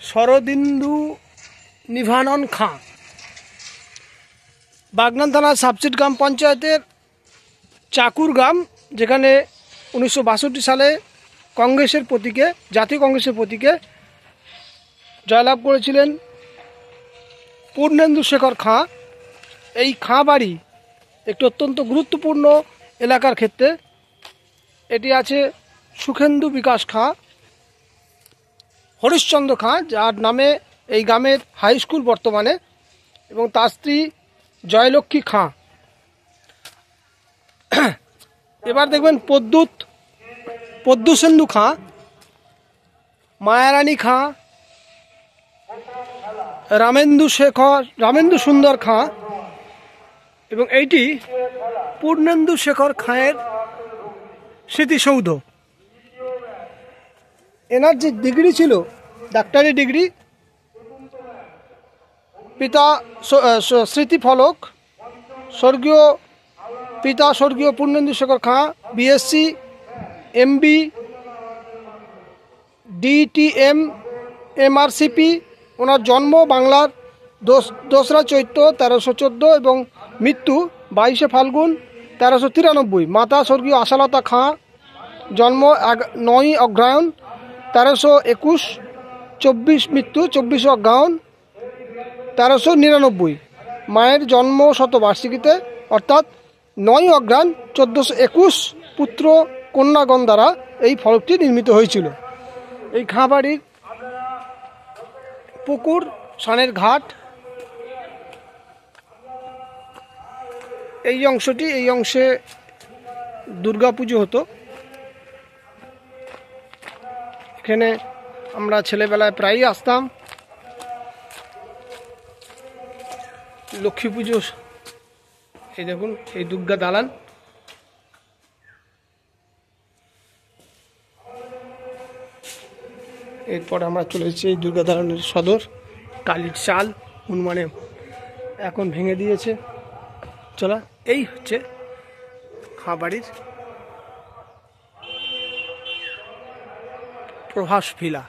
শরদিন্দু নিভানন খাঁ, বাগনান থানার সাবসিড গ্রাম পঞ্চায়েতের চাকুর গ্রাম, যেখানে 1962 সালে কংগ্রেসের প্রতীকে, জাতীয় কংগ্রেসের প্রতীকে জয়লাভ করেছিলেন পূর্ণেন্দু শেখর খাঁ। এই খাঁ বাড়ি একটি অত্যন্ত গুরুত্বপূর্ণ এলাকার ক্ষেত্রে। এটি আছে সুখেন্দু বিকাশ খাঁ, হরিশ্চন্দ্র খাঁ, যার নামে এই গ্রামের হাই স্কুল বর্তমানে, এবং তার স্ত্রী জয়লক্ষ্মী খাঁ। এবার দেখবেন পদ্মুসেন্দু খাঁ, মায়ারানী খাঁ, রামেন্দু সুন্দর খাঁ, এবং এইটি পূর্ণেন্দু শেখর খাঁয়ের স্মৃতিসৌধ। এনার যে ডিগ্রি ছিল, ডাক্তারি ডিগ্রি, পিতা স্মৃতিফলক, স্বর্গীয় Purnendu Shekhar Khan, BSc, MB, DTM, MRCP. ওনার জন্ম বাংলার 2রা চৈত্র 1314 এবং মৃত্যু 22শে ফাল্গুন 1393। মাতা স্বর্গীয় আশালতা খাঁ, জন্ম 9ই অগ্রহায়ণ 1321, মৃত্যু 24 অগ্রহায়ণ 1399। মায়ের জন্ম শতবার্ষিকীতে অর্থাৎ 9ই অগ্রহায়ণ 1421 পুত্র কন্যাগণ দ্বারা এই ফলকটি নির্মিত হয়েছিল। এই খাঁ বাড়ির পুকুর, সানের ঘাট, এই অংশে দুর্গাপুজো হতো। এখানে আমরা ছেলেবেলায় প্রায়ই আসতাম। লক্ষ্মী পুজো, এই দেখুন, এই দুর্গা দালান। এরপর আমরা চলে এসেছি এই দুর্গা দালানের সদর। কালির চাল হনুমানে এখন ভেঙে দিয়েছে। চলা, এই হচ্ছে খাঁ বাড়ির প্রভাস ভিলা।